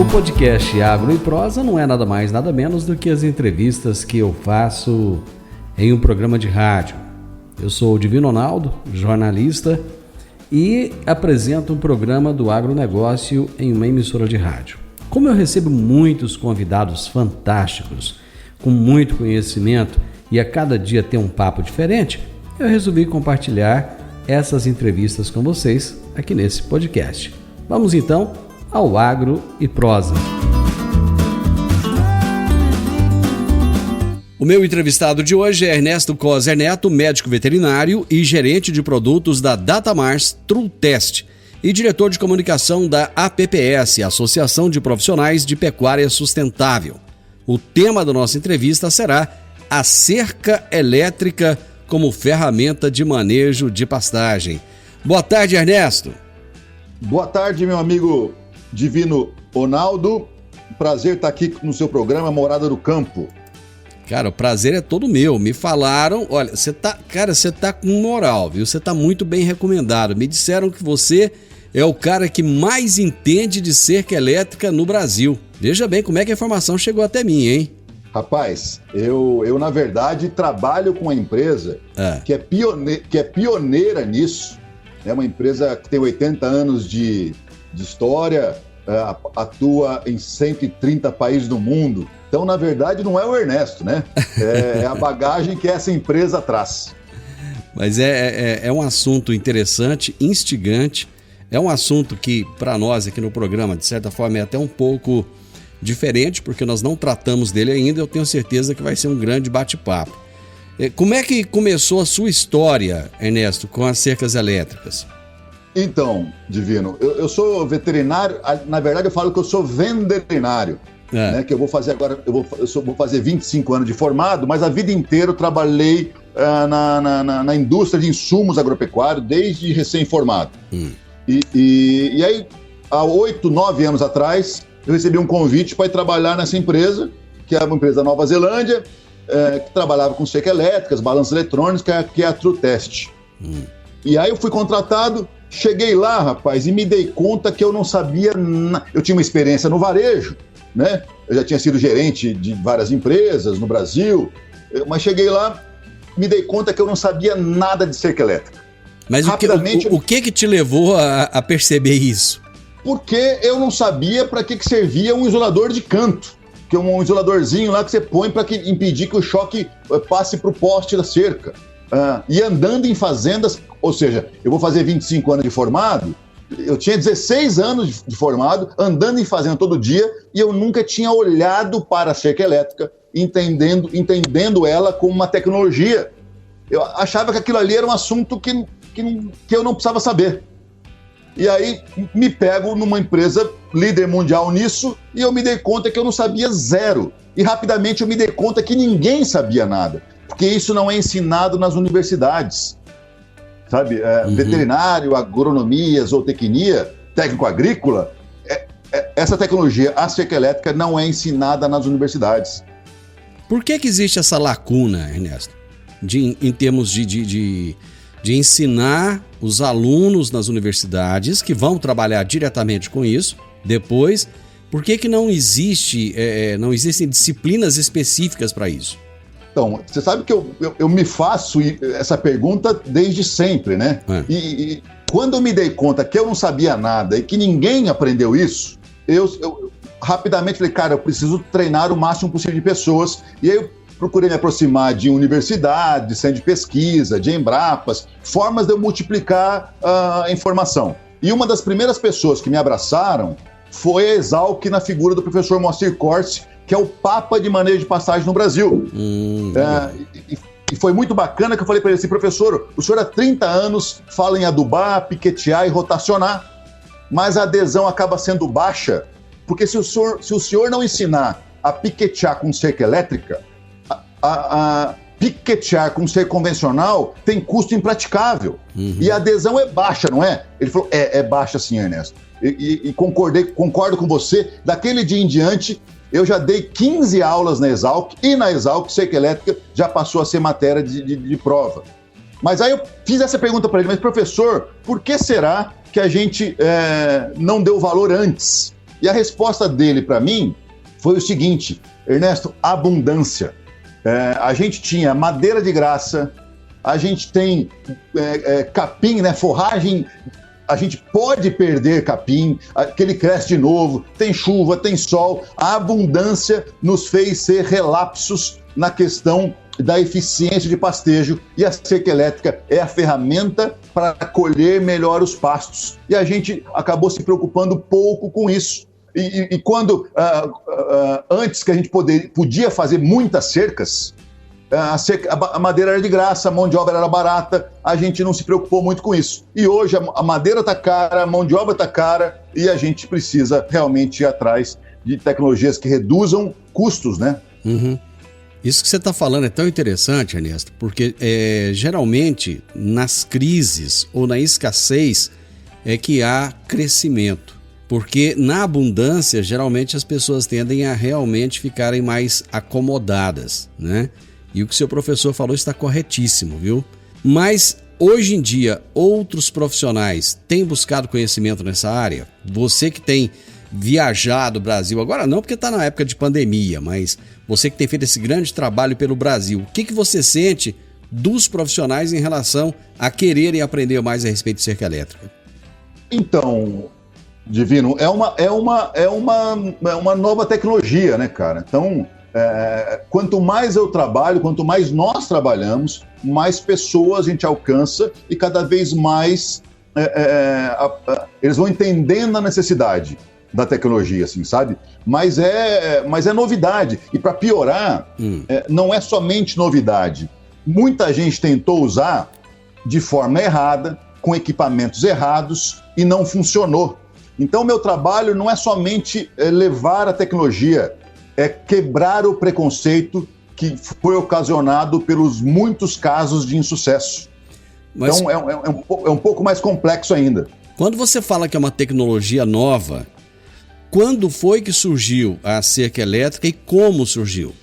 O podcast Agro e Prosa não é nada mais, nada menos do que as entrevistas que eu faço em um programa de rádio. Eu sou o Divino Ronaldo, jornalista, e apresento um programa do agronegócio em uma emissora de rádio. Como eu recebo muitos convidados fantásticos, com muito conhecimento, e a cada dia tem um papo diferente, eu resolvi compartilhar essas entrevistas com vocês aqui nesse podcast. Vamos então ao Agro e Prosa. O meu entrevistado de hoje é Ernesto Coser Neto, médico veterinário e gerente de produtos da Datamars Trutest e diretor de comunicação da APPS, Associação de Profissionais de Pecuária Sustentável. O tema da nossa entrevista será a cerca elétrica como ferramenta de manejo de pastagem. Boa tarde, Ernesto. Boa tarde, meu amigo Divino Ronaldo. Prazer estar aqui no seu programa Morada do Campo. Cara, o prazer é todo meu. Me falaram, olha, você tá com moral, viu? Você tá muito bem recomendado. Me disseram que você é o cara que mais entende de cerca elétrica no Brasil. Veja bem como é que a informação chegou até mim, hein? Rapaz, eu na verdade trabalho com uma empresa que é pioneira nisso. É uma empresa que tem 80 anos de história, atua em 130 países do mundo. Então, na verdade, não é o Ernesto, né? É a bagagem que essa empresa traz. Mas é um assunto interessante, instigante. É um assunto que, para nós aqui no programa, de certa forma, é até um pouco diferente, porque nós não tratamos dele ainda. Eu tenho certeza que vai ser um grande bate-papo. Como é que começou a sua história, Ernesto, com as cercas elétricas? Então, Divino, eu sou veterinário. Na verdade, eu falo que eu sou vendeterinário. Né, que eu vou fazer agora, vou fazer 25 anos de formado, mas a vida inteira eu trabalhei na indústria de insumos agropecuários, desde recém-formado. E aí, há 8, 9 anos atrás, eu recebi um convite para ir trabalhar nessa empresa, que é uma empresa da Nova Zelândia, que trabalhava com cerca elétricas, balanças eletrônicos, que é a Trutest. E aí eu fui contratado, cheguei lá, rapaz, e me dei conta que eu não sabia Eu tinha uma experiência no varejo, né? Eu já tinha sido gerente de várias empresas no Brasil, mas cheguei lá, me dei conta que eu não sabia nada de cerca elétrica. Mas o que te levou a perceber isso? Porque eu não sabia para que servia um isolador de canto, que é um isoladorzinho lá que você põe para impedir que o choque passe para o poste da cerca. E andando em fazendas, ou seja, eu vou fazer 25 anos de formado, eu tinha 16 anos de formado, andando em fazenda todo dia, e eu nunca tinha olhado para a cerca elétrica, entendendo ela como uma tecnologia. Eu achava que aquilo ali era um assunto que eu não precisava saber. E aí me pego numa empresa líder mundial nisso, e eu me dei conta que eu não sabia zero. E rapidamente eu me dei conta que ninguém sabia nada, porque isso não é ensinado nas universidades. Sabe, veterinário, agronomia, zootecnia, técnico agrícola, essa tecnologia, a cerca elétrica, não é ensinada nas universidades. Por que existe essa lacuna, Ernesto, em termos de ensinar os alunos nas universidades que vão trabalhar diretamente com isso depois? Por que não existem disciplinas específicas para isso? Então, você sabe que eu me faço essa pergunta desde sempre, né? E quando eu me dei conta que eu não sabia nada e que ninguém aprendeu isso, eu rapidamente falei, cara, eu preciso treinar o máximo possível de pessoas. E aí eu procurei me aproximar de universidade, de centro de pesquisa, de Embrapas, formas de eu multiplicar a informação. E uma das primeiras pessoas que me abraçaram foi a Exalc, na figura do professor Moacir Corsi, que é o papa de manejo de pastagem no Brasil. E foi muito bacana que eu falei para ele assim, professor, o senhor há 30 anos fala em adubar, piquetear e rotacionar, mas a adesão acaba sendo baixa, porque se o senhor não ensinar a piquetear com cerca elétrica, a piquetear com cerca convencional tem custo impraticável. E a adesão é baixa, não é? Ele falou, é baixa sim, Ernesto. E concordo com você, daquele dia em diante, eu já dei 15 aulas na Exalc, e na Exalc, cerca elétrica já passou a ser matéria de prova. Mas aí eu fiz essa pergunta para ele, mas professor, por que será que a gente não deu valor antes? E a resposta dele para mim foi o seguinte: Ernesto, abundância. A gente tinha madeira de graça, a gente tem capim, né, forragem, a gente pode perder capim, que ele cresce de novo, tem chuva, tem sol. A abundância nos fez ser relapsos na questão da eficiência de pastejo, e a cerca elétrica é a ferramenta para colher melhor os pastos. E a gente acabou se preocupando pouco com isso. E quando, antes que a gente podia fazer muitas cercas, a madeira era de graça, a mão de obra era barata, a gente não se preocupou muito com isso. E hoje a madeira está cara, a mão de obra está cara, e a gente precisa realmente ir atrás de tecnologias que reduzam custos, né? Uhum. Isso que você está falando é tão interessante, Ernesto, porque geralmente nas crises ou na escassez é que há crescimento. Porque na abundância, geralmente as pessoas tendem a realmente ficarem mais acomodadas, né? E o que o seu professor falou está corretíssimo, viu? Mas hoje em dia, outros profissionais têm buscado conhecimento nessa área? Você que tem viajado o Brasil, agora não porque está na época de pandemia, mas você que tem feito esse grande trabalho pelo Brasil, o que você sente dos profissionais em relação a quererem aprender mais a respeito de cerca elétrica? Então, Divino, é uma nova tecnologia, né, cara? Então, quanto mais eu trabalho, quanto mais nós trabalhamos, mais pessoas a gente alcança e cada vez mais eles vão entendendo a necessidade da tecnologia, assim, sabe? Mas é novidade. E para piorar, não é somente novidade. Muita gente tentou usar de forma errada, com equipamentos errados, e não funcionou. Então, meu trabalho não é somente levar a tecnologia, é quebrar o preconceito que foi ocasionado pelos muitos casos de insucesso. Mas então, é um pouco mais complexo ainda. Quando você fala que é uma tecnologia nova, quando foi que surgiu a cerca elétrica e como surgiu?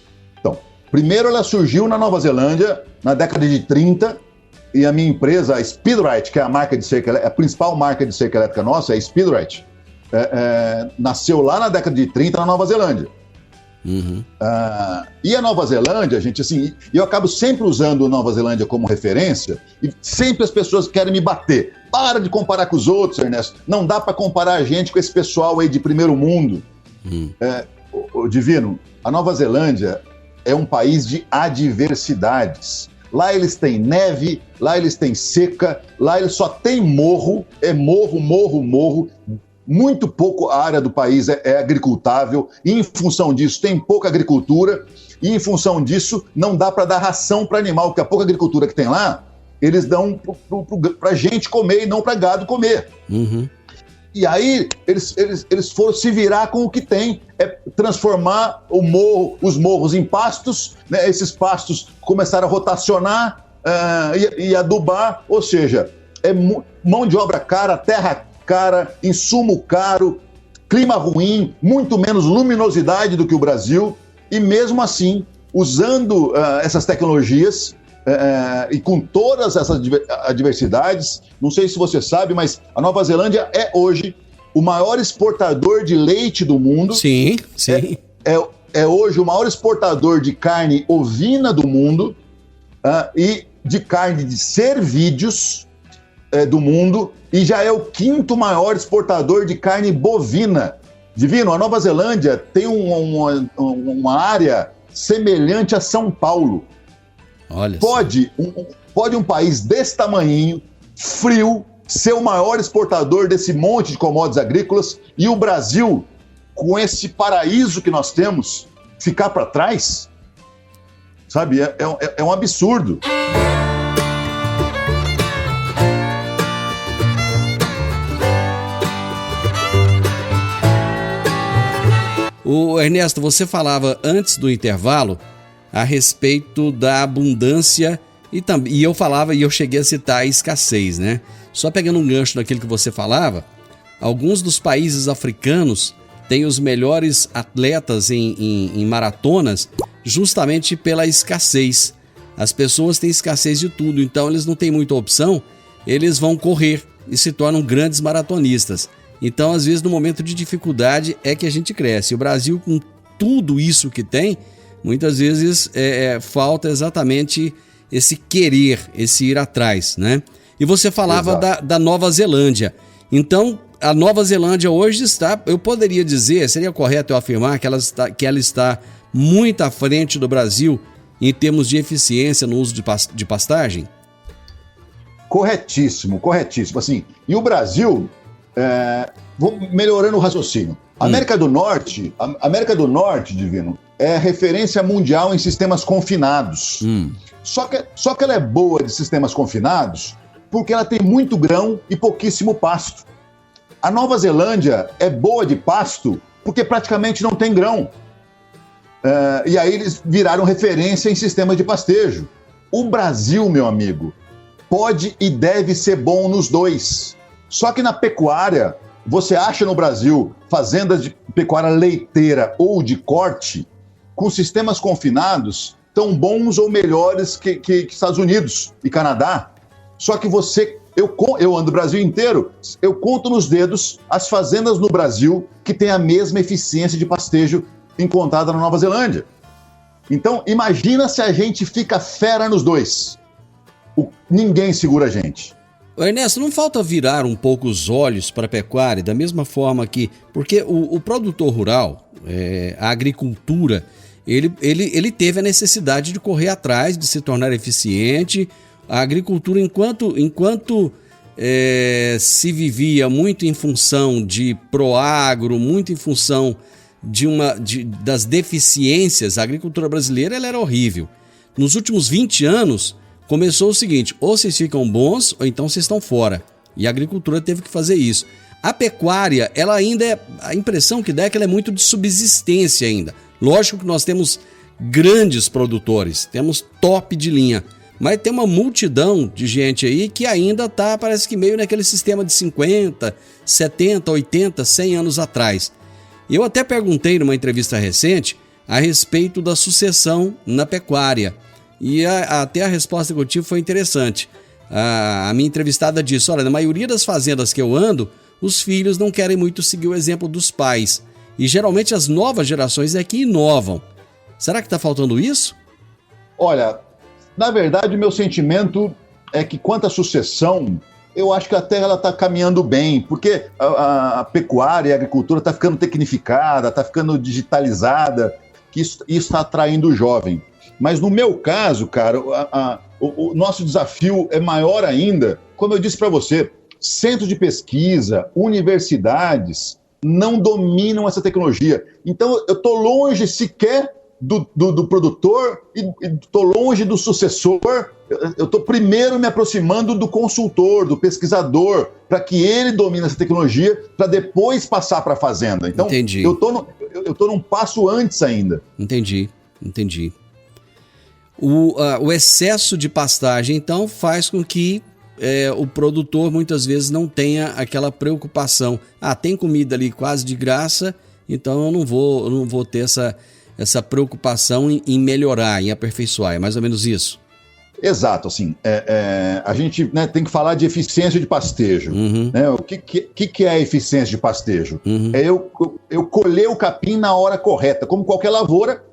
Então, primeiro ela surgiu na Nova Zelândia, na década de 30, e a minha empresa, a Speedrite, que é a marca de cerca elétrica, a principal marca de cerca elétrica nossa, é a Speedrite, nasceu lá na década de 30 na Nova Zelândia. Uhum. E a Nova Zelândia, gente, assim, eu acabo sempre usando a Nova Zelândia como referência e sempre as pessoas querem me bater. Para de comparar com os outros, Ernesto. Não dá para comparar a gente com esse pessoal aí de primeiro mundo. Divino, a Nova Zelândia é um país de adversidades. Lá eles têm neve, lá eles têm seca, lá eles só tem morro, morro. Muito pouco a área do país é agricultável, e em função disso tem pouca agricultura, e em função disso não dá para dar ração para animal, porque a pouca agricultura que tem lá, eles dão para gente comer e não para gado comer. Uhum. E aí eles foram se virar com o que tem, transformar os morros em pastos, né? Esses pastos começaram a rotacionar e adubar, ou seja, mão de obra cara, terra cara, insumo caro, clima ruim, muito menos luminosidade do que o Brasil, e mesmo assim, usando essas tecnologias e com todas essas adversidades, não sei se você sabe, mas a Nova Zelândia é hoje o maior exportador de leite do mundo. Sim. É hoje o maior exportador de carne ovina do mundo e de carne de cervídeos do mundo, e já é o 5º maior exportador de carne bovina. Divino, a Nova Zelândia tem uma área semelhante a São Paulo. Olha, pode um país desse tamanhinho, frio, ser o maior exportador desse monte de commodities agrícolas, e o Brasil, com esse paraíso que nós temos, ficar para trás? Sabe, é um absurdo. O Ernesto, você falava antes do intervalo a respeito da abundância e eu falava, e eu cheguei a citar a escassez, né? Só pegando um gancho daquilo que você falava, alguns dos países africanos têm os melhores atletas em maratonas justamente pela escassez. As pessoas têm escassez de tudo, então eles não têm muita opção, eles vão correr e se tornam grandes maratonistas. Então, às vezes, no momento de dificuldade é que a gente cresce. O Brasil, com tudo isso que tem, muitas vezes falta exatamente esse querer, esse ir atrás, né? E você falava da Nova Zelândia. Então, a Nova Zelândia hoje está, eu poderia dizer, seria correto eu afirmar que ela está muito à frente do Brasil em termos de eficiência no uso de pastagem? Corretíssimo. Assim, e o Brasil, vou melhorando o raciocínio. América do Norte, Divino, é referência mundial em sistemas confinados. Só que ela é boa de sistemas confinados porque ela tem muito grão e pouquíssimo pasto. A Nova Zelândia é boa de pasto porque praticamente não tem grão. E aí eles viraram referência em sistemas de pastejo. O Brasil, meu amigo, pode e deve ser bom nos dois. Só que na pecuária, você acha no Brasil fazendas de pecuária leiteira ou de corte com sistemas confinados tão bons ou melhores que Estados Unidos e Canadá. Só que eu ando o Brasil inteiro, eu conto nos dedos as fazendas no Brasil que têm a mesma eficiência de pastejo encontrada na Nova Zelândia. Então, imagina se a gente fica fera nos dois. Ninguém segura a gente. Ernesto, não falta virar um pouco os olhos para a pecuária, da mesma forma que... Porque o produtor rural, a agricultura, ele teve a necessidade de correr atrás, de se tornar eficiente. A agricultura, enquanto se vivia muito em função de proagro, muito em função das deficiências, a agricultura brasileira ela era horrível. Nos últimos 20 anos, começou o seguinte: ou vocês ficam bons, ou então vocês estão fora. E a agricultura teve que fazer isso. A pecuária, ela ainda a impressão que dá é que ela é muito de subsistência ainda. Lógico que nós temos grandes produtores, temos top de linha, mas tem uma multidão de gente aí que ainda está, parece que meio naquele sistema de 50, 70, 80, 100 anos atrás. Eu até perguntei numa entrevista recente a respeito da sucessão na pecuária. E até a resposta que eu tive foi interessante. A minha entrevistada disse: olha, na maioria das fazendas que eu ando, os filhos não querem muito seguir o exemplo dos pais. E geralmente as novas gerações é que inovam. Será que está faltando isso? Olha, na verdade, o meu sentimento é que quanto à sucessão, eu acho que a terra está caminhando bem, porque a pecuária e a agricultura está ficando tecnificada, está ficando digitalizada, que isso está atraindo o jovem. Mas no meu caso, cara, o nosso desafio é maior ainda. Como eu disse para você, centros de pesquisa, universidades não dominam essa tecnologia. Então, eu estou longe sequer do produtor e estou longe do sucessor. Eu estou primeiro me aproximando do consultor, do pesquisador, para que ele domine essa tecnologia, para depois passar para a fazenda. Então, entendi. Eu estou num passo antes ainda. Entendi. O excesso de pastagem, então, faz com que o produtor muitas vezes não tenha aquela preocupação. Tem comida ali quase de graça, então eu não vou ter essa preocupação em melhorar, em aperfeiçoar. É mais ou menos isso? Exato, assim, a gente tem que falar de eficiência de pastejo. Né? O que é a eficiência de pastejo? É eu colher o capim na hora correta, como qualquer lavoura,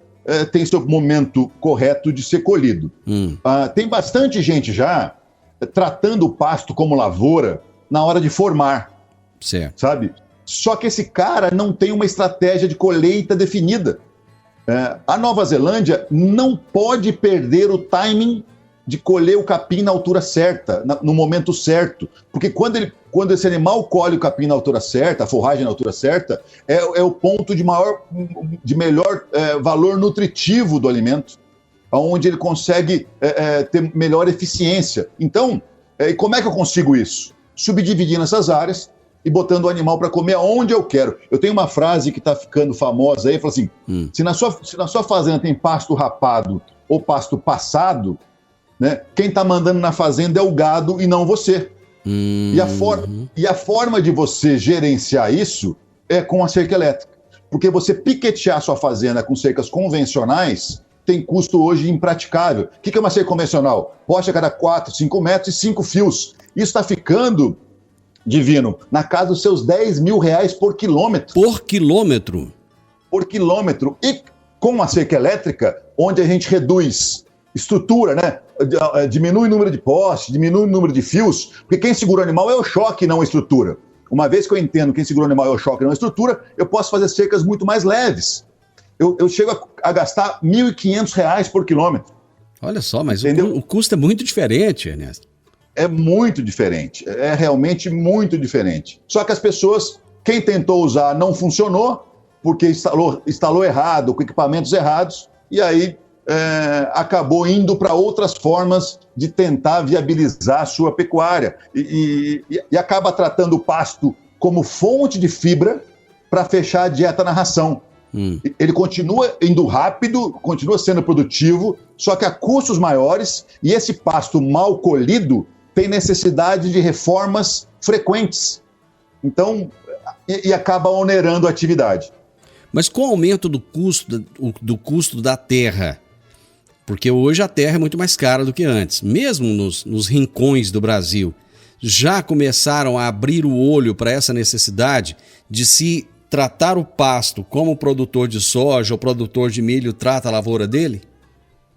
tem seu momento correto de ser colhido. Tem bastante gente já tratando o pasto como lavoura na hora de formar, certo. Sabe? Só que esse cara não tem uma estratégia de colheita definida. A Nova Zelândia não pode perder o timing de colher o capim na altura certa, no momento certo. Porque quando esse animal colhe o capim na altura certa, a forragem na altura certa, é o ponto de melhor valor nutritivo do alimento, onde ele consegue ter melhor eficiência. Então, como é que eu consigo isso? Subdividindo essas áreas e botando o animal para comer aonde eu quero. Eu tenho uma frase que está ficando famosa aí, fala assim, se na sua fazenda tem pasto rapado ou pasto passado, né, quem está mandando na fazenda é o gado e não você. E a forma de você gerenciar isso é com a cerca elétrica. Porque você piquetear sua fazenda com cercas convencionais tem custo hoje impraticável. O que é uma cerca convencional? Poste a cada 4, 5 metros e 5 fios. Isso está ficando Divino, na casa dos seus R$10.000 por quilômetro. Por quilômetro? Por quilômetro. E com a cerca elétrica, onde a gente reduz estrutura, né? Diminui o número de postes, diminui o número de fios, porque quem segura o animal é o choque, não a estrutura. Uma vez que eu entendo quem segura o animal é o choque, não a estrutura, eu posso fazer cercas muito mais leves. Eu chego a gastar R$1.500 por quilômetro. Olha só, mas o custo é muito diferente, Ernesto. É muito diferente, é realmente muito diferente. Só que as pessoas, quem tentou usar não funcionou, porque instalou errado, com equipamentos errados, e aí acabou indo para outras formas de tentar viabilizar a sua pecuária. E acaba tratando o pasto como fonte de fibra para fechar a dieta na ração. Ele continua indo rápido, continua sendo produtivo, só que a custos maiores, e esse pasto mal colhido tem necessidade de reformas frequentes. Então, e acaba onerando a atividade. Mas com o aumento do custo da terra, porque hoje a terra é muito mais cara do que antes, mesmo nos rincões do Brasil, já começaram a abrir o olho para essa necessidade de se tratar o pasto como o produtor de soja ou produtor de milho trata a lavoura dele?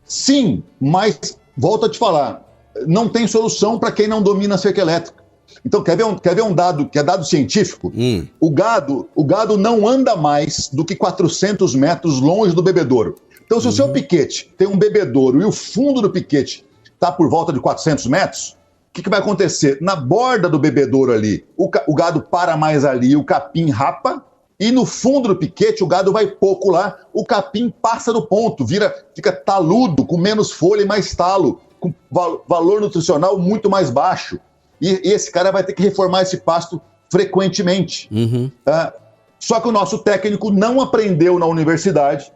Sim, mas volto a te falar, não tem solução para quem não domina a cerca elétrica. Então, quer ver um dado que é dado científico? O gado não anda mais do que 400 metros longe do bebedouro. Então, se o seu piquete tem um bebedouro e o fundo do piquete está por volta de 400 metros, o que vai acontecer? Na borda do bebedouro ali, o gado para mais ali, o capim rapa, e no fundo do piquete o gado vai pouco lá, o capim passa do ponto, fica taludo, com menos folha e mais talo, com valor nutricional muito mais baixo. E esse cara vai ter que reformar esse pasto frequentemente. Só que o nosso técnico não aprendeu na universidade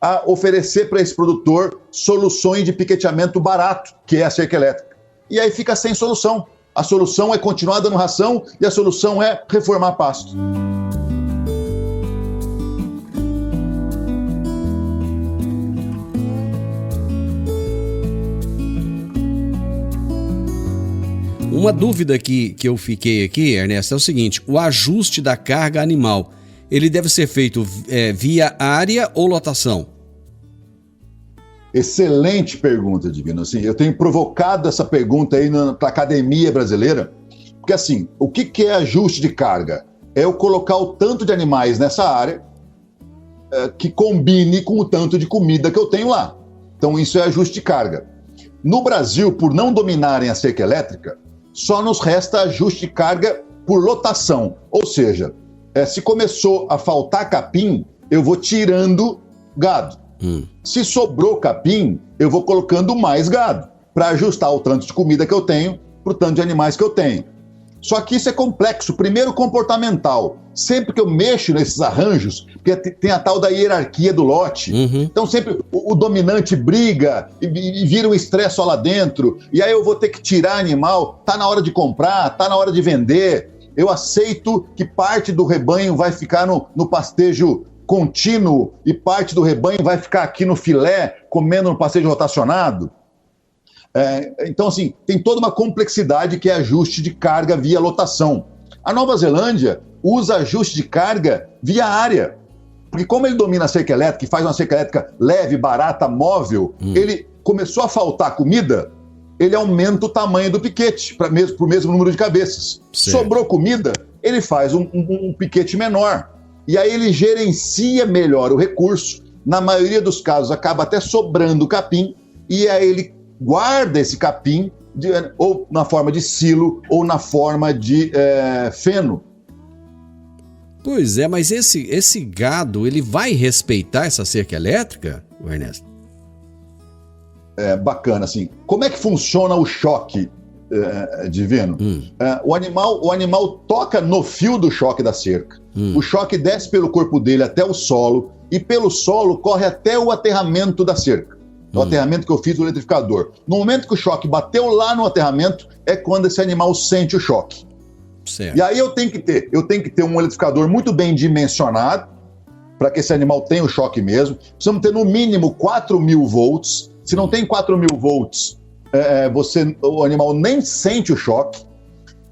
a oferecer para esse produtor soluções de piqueteamento barato, que é a cerca elétrica. E aí fica sem solução. A solução é continuar dando ração e a solução é reformar pasto. Uma dúvida que eu fiquei aqui, Ernesto, é o seguinte: o ajuste da carga animal, ele deve ser feito via área ou lotação? Excelente pergunta, Divino. Assim, eu tenho provocado essa pergunta aí para a academia brasileira, porque assim, o que é ajuste de carga? É eu colocar o tanto de animais nessa área que combine com o tanto de comida que eu tenho lá. Então isso é ajuste de carga. No Brasil, por não dominarem a cerca elétrica, só nos resta ajuste de carga por lotação. Ou seja, se começou a faltar capim, eu vou tirando gado. Se sobrou capim, eu vou colocando mais gado, para ajustar o tanto de comida que eu tenho para o tanto de animais que eu tenho. Só que isso é complexo. Primeiro, comportamental. Sempre que eu mexo nesses arranjos, porque tem a tal da hierarquia do lote, então sempre o dominante briga e vira um estresse só lá dentro, e aí eu vou ter que tirar animal, tá na hora de comprar, tá na hora de vender. Eu aceito que parte do rebanho vai ficar no pastejo contínuo e parte do rebanho vai ficar aqui no filé, comendo no pastejo rotacionado. Então, assim, tem toda uma complexidade que é ajuste de carga via lotação. A Nova Zelândia usa ajuste de carga via área, porque como ele domina a cerca elétrica e faz uma cerca elétrica leve, barata, móvel, ele começou a faltar comida, ele aumenta o tamanho do piquete para o mesmo número de cabeças. Certo. Sobrou comida, ele faz um piquete menor. E aí ele gerencia melhor o recurso. Na maioria dos casos acaba até sobrando capim, e aí ele guarda esse capim ou na forma de silo ou na forma de feno. Pois é, mas esse gado, ele vai respeitar essa cerca elétrica, Ernesto? Bacana, assim. Como é que funciona o choque, Divino? O animal toca no fio do choque da cerca. O choque desce pelo corpo dele até o solo e pelo solo corre até o aterramento da cerca. O aterramento que eu fiz do eletrificador. No momento que o choque bateu lá no aterramento, é quando esse animal sente o choque. Certo. E aí eu tenho que ter um eletrificador muito bem dimensionado para que esse animal tenha o choque mesmo. Precisamos ter no mínimo 4.000 volts. Se não tem 4.000 volts, o animal nem sente o choque.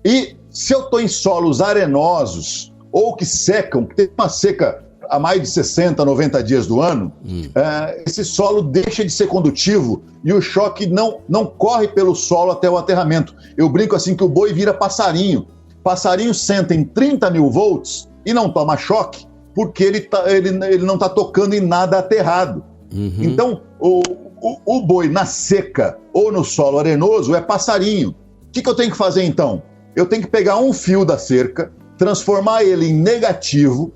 E Se eu estou em solos arenosos ou que secam, que tem uma seca há mais de 60, 90 dias do ano, esse solo deixa de ser condutivo e o choque não corre pelo solo até o aterramento. Eu brinco assim que o boi vira passarinho. Passarinho senta em 30 mil volts e não toma choque porque ele não está tocando em nada aterrado. Então, o boi na seca ou no solo arenoso é passarinho. O que eu tenho que fazer então? Eu tenho que pegar um fio da cerca, transformar ele em negativo.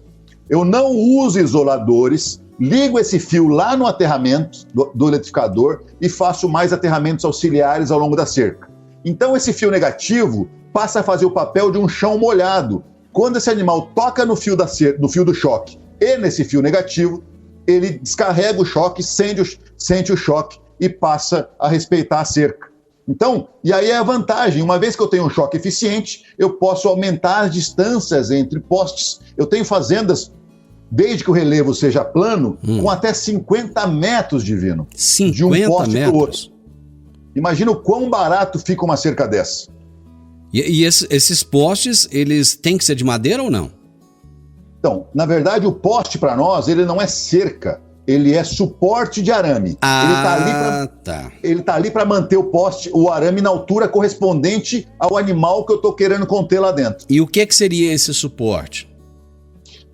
Eu não uso isoladores, ligo esse fio lá no aterramento do eletrificador e faço mais aterramentos auxiliares ao longo da cerca. Então esse fio negativo passa a fazer o papel de um chão molhado. Quando esse animal toca no fio no fio do choque e nesse fio negativo, ele descarrega o choque, sente o choque e passa a respeitar a cerca. Então, e aí é a vantagem, uma vez que eu tenho um choque eficiente, eu posso aumentar as distâncias entre postes. Eu tenho fazendas, desde que o relevo seja plano, com até 50 metros, Divino, 50 de um poste metros? para o outro. Imagina o quão barato fica uma cerca dessa. E esses postes, eles têm que ser de madeira ou não? Então, na verdade, o poste para nós, ele não é cerca. Ele é suporte de arame. Ele está ali para manter o arame na altura correspondente ao animal que eu estou querendo conter lá dentro. E o que seria esse suporte?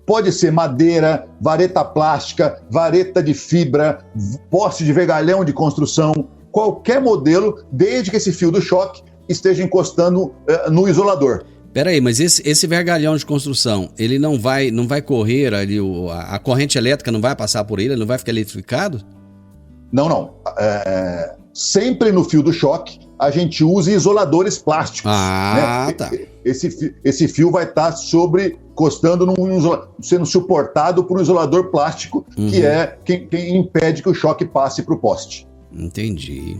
Pode ser madeira, vareta plástica, vareta de fibra, poste de vergalhão de construção, qualquer modelo, desde que esse fio do choque esteja encostando no isolador. Peraí, mas esse vergalhão de construção, ele não vai correr ali, a corrente elétrica não vai passar por ele não vai ficar eletrificado? Não. Sempre no fio do choque, a gente usa isoladores plásticos. Tá. Esse fio vai estar sendo suportado por um isolador plástico, que é quem impede que o choque passe para o poste. Entendi.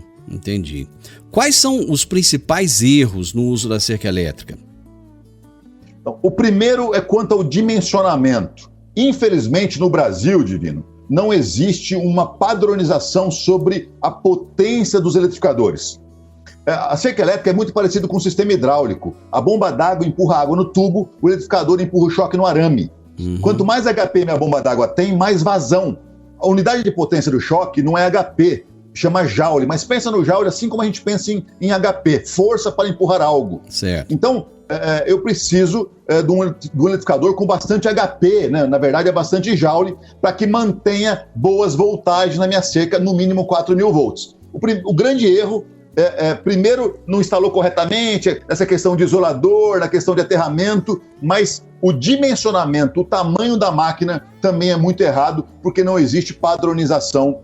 Quais são os principais erros no uso da cerca elétrica? Então, o primeiro é quanto ao dimensionamento. Infelizmente, no Brasil, Divino, não existe uma padronização sobre a potência dos eletrificadores. A cerca elétrica é muito parecida com o sistema hidráulico. A bomba d'água empurra a água no tubo, o eletrificador empurra o choque no arame. Quanto mais HP minha bomba d'água tem, mais vazão. A unidade de potência do choque não é HP, chama joule, mas pensa no joule assim como a gente pensa em HP, força para empurrar algo. Certo. Então, eu preciso de um eletrificador com bastante HP, né? Na verdade é bastante joule, para que mantenha boas voltagens na minha cerca, no mínimo 4.000 volts. O grande erro primeiro, não instalou corretamente, essa questão de isolador, na questão de aterramento, mas o dimensionamento, o tamanho da máquina também é muito errado, porque não existe padronização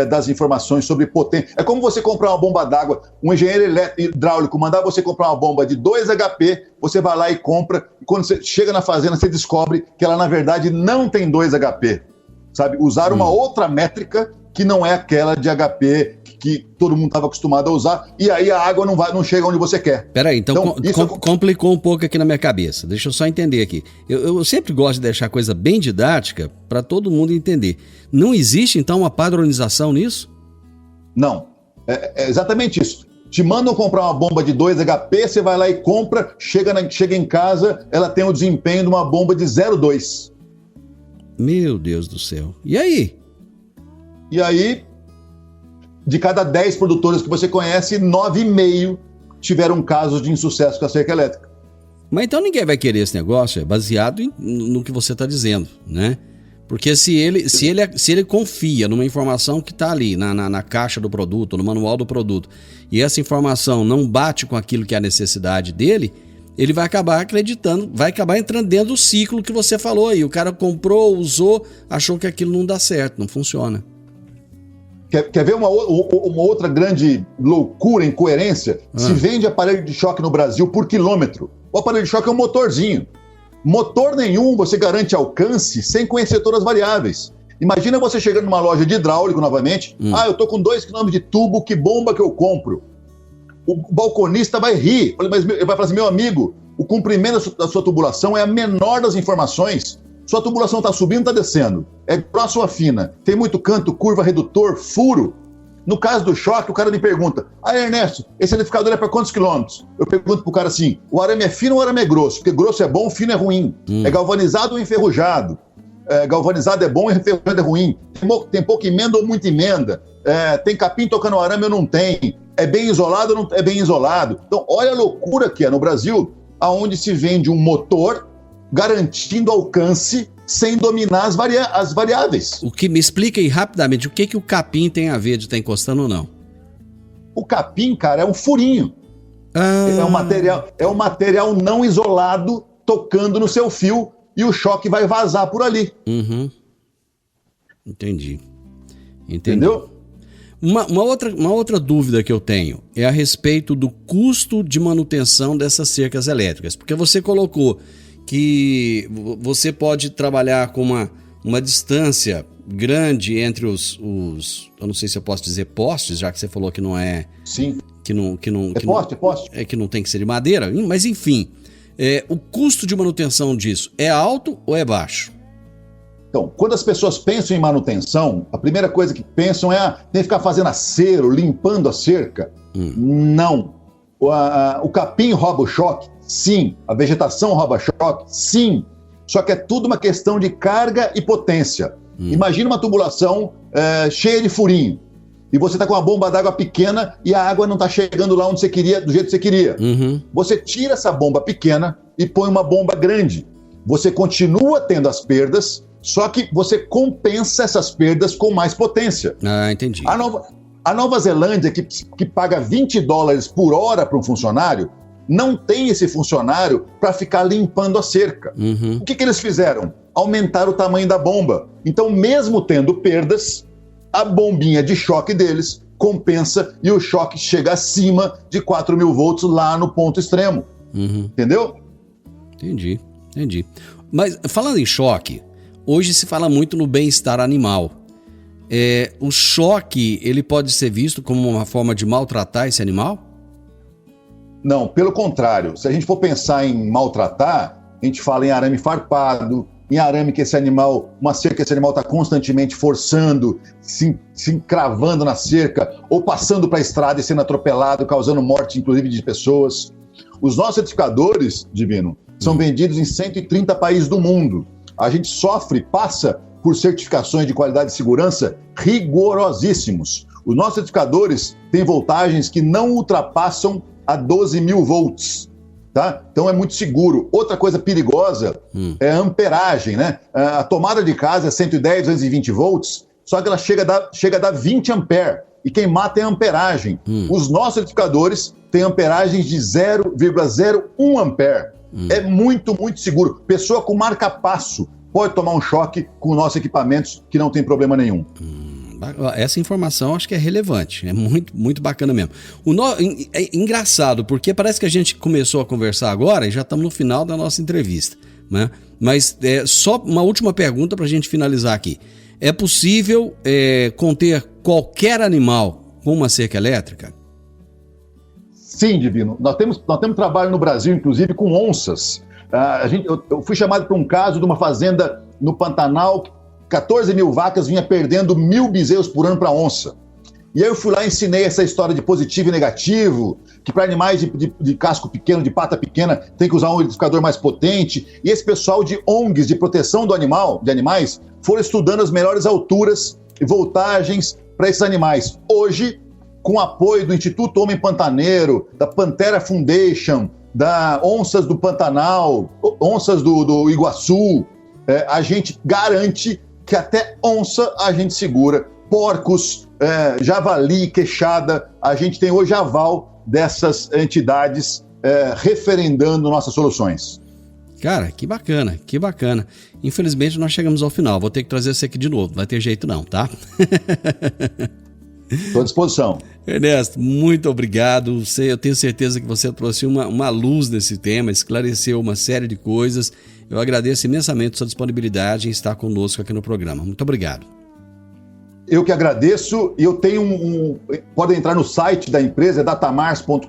das informações sobre potência. É como você comprar uma bomba d'água, um engenheiro hidráulico mandar você comprar uma bomba de 2 HP, você vai lá e compra, e quando você chega na fazenda, você descobre que ela, na verdade, não tem 2 HP. Sabe? Usaram uma outra métrica que não é aquela de HP que todo mundo estava acostumado a usar, e aí a água não chega onde você quer. Peraí, então complicou um pouco aqui na minha cabeça. Deixa eu só entender aqui. Eu sempre gosto de deixar a coisa bem didática para todo mundo entender. Não existe, então, uma padronização nisso? Não. É exatamente isso. Te mandam comprar uma bomba de 2 HP, você vai lá e compra, chega em casa, ela tem o desempenho de uma bomba de 0,2. Meu Deus do céu. E aí? E aí, de cada 10 produtores que você conhece, 9,5 tiveram casos de insucesso com a cerca elétrica. Mas então ninguém vai querer esse negócio, baseado no que você está dizendo, né? Porque se ele confia numa informação que está ali na caixa do produto, no manual do produto, e essa informação não bate com aquilo que é a necessidade dele, ele vai acabar acreditando, vai acabar entrando dentro do ciclo que você falou aí. O cara comprou, usou, achou que aquilo não dá certo, não funciona. Quer ver uma outra grande loucura, incoerência? Se vende aparelho de choque no Brasil por quilômetro. O aparelho de choque é um motorzinho. Motor nenhum você garante alcance sem conhecer todas as variáveis. Imagina você chegando numa loja de hidráulico novamente. Eu tô com 2 km de tubo, que bomba que eu compro? O balconista vai rir. Ele vai falar assim, meu amigo, o comprimento da sua tubulação é a menor das informações. Sua tubulação está subindo, está descendo. É grossa ou fina? Tem muito canto, curva, redutor, furo? No caso do choque, o cara me pergunta: Ernesto, esse liquidificador é para quantos quilômetros? Eu pergunto pro cara assim: o arame é fino ou o arame é grosso? Porque grosso é bom, fino é ruim. É galvanizado ou enferrujado? Galvanizado é bom e enferrujado é ruim. Tem pouca emenda ou muita emenda? Tem capim tocando arame ou não tem? É bem isolado ou não é bem isolado? Então, olha a loucura que é no Brasil, aonde se vende um motor garantindo alcance sem dominar as variáveis. O que me explica aí rapidamente, o que o capim tem a ver de estar encostando ou não? O capim, cara, é um furinho. É um material não isolado tocando no seu fio e o choque vai vazar por ali. Entendi. Entendeu? Uma outra dúvida que eu tenho é a respeito do custo de manutenção dessas cercas elétricas, porque você colocou que você pode trabalhar com uma distância grande entre os eu não sei se eu posso dizer postes, já que você falou que não é... Sim. É poste. É que não tem que ser de madeira, mas enfim, o custo de manutenção disso é alto ou é baixo? Então, quando as pessoas pensam em manutenção, a primeira coisa que pensam tem que ficar fazendo acero, limpando a cerca. Não. O capim rouba o choque? Sim. A vegetação rouba choque? Sim. Só que é tudo uma questão de carga e potência. Imagina uma tubulação cheia de furinho. E você está com uma bomba d'água pequena e a água não está chegando lá onde você queria, do jeito que você queria. Você tira essa bomba pequena e põe uma bomba grande. Você continua tendo as perdas, só que você compensa essas perdas com mais potência. Entendi. A Nova Zelândia, que paga $20 por hora para um funcionário, não tem esse funcionário para ficar limpando a cerca. O que eles fizeram? Aumentaram o tamanho da bomba. Então, mesmo tendo perdas, a bombinha de choque deles compensa e o choque chega acima de 4.000 volts lá no ponto extremo. Entendeu? Entendi. Mas, falando em choque, hoje se fala muito no bem-estar animal. O choque, ele pode ser visto como uma forma de maltratar esse animal? Não, pelo contrário. Se a gente for pensar em maltratar, a gente fala em arame farpado, em arame que uma cerca que esse animal está constantemente forçando, se encravando na cerca, ou passando para a estrada e sendo atropelado, causando morte, inclusive, de pessoas. Os nossos certificadores, Divino, são vendidos em 130 países do mundo. A gente passa por certificações de qualidade e segurança rigorosíssimos. Os nossos certificadores têm voltagens que não ultrapassam a 12.000 volts, tá? Então é muito seguro. Outra coisa perigosa é a amperagem, né? A tomada de casa é 110, 220 volts, só que ela chega a dar 20 ampere. E quem mata é a amperagem. Os nossos certificadores têm amperagens de 0,01 ampere. É muito, muito seguro. Pessoa com marca-passo pode tomar um choque com nossos equipamentos que não tem problema nenhum. Essa informação acho que é relevante, é muito, muito bacana mesmo. É engraçado, porque parece que a gente começou a conversar agora e já estamos no final da nossa entrevista, né? Mas só uma última pergunta para a gente finalizar aqui. É possível conter qualquer animal com uma cerca elétrica? Sim, Divino. Nós temos trabalho no Brasil, inclusive, com onças. Eu fui chamado para um caso de uma fazenda no Pantanal, 14.000 vacas vinha perdendo 1.000 bezerros por ano para onça. E aí eu fui lá e ensinei essa história de positivo e negativo, que para animais de casco pequeno, de pata pequena, tem que usar um identificador mais potente. E esse pessoal de ONGs, de proteção de animais, foram estudando as melhores alturas e voltagens para esses animais. Hoje, com o apoio do Instituto Homem Pantaneiro, da Pantera Foundation, da Onças do Pantanal, Onças do Iguaçu, a gente garante que até onça a gente segura. Porcos, javali, queixada, a gente tem hoje aval dessas entidades referendando nossas soluções. Cara, que bacana, que bacana. Infelizmente nós chegamos ao final, vou ter que trazer você aqui de novo, não vai ter jeito não, tá? Estou à disposição. Ernesto, muito obrigado. Eu tenho certeza que você trouxe uma luz nesse tema, esclareceu uma série de coisas. Eu agradeço imensamente a sua disponibilidade em estar conosco aqui no programa. Muito obrigado. Eu que agradeço. E eu tenho podem entrar no site da empresa, datamars.com.br.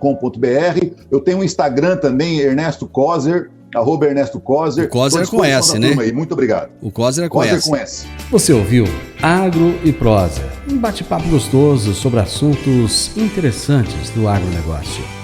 Eu tenho um Instagram também, Ernesto Kozer, @Ernesto Kozer. O Kozer é com S, né? Muito obrigado. O Kozer é com S. Com S. Você ouviu Agro e Prosa, um bate-papo gostoso sobre assuntos interessantes do agronegócio.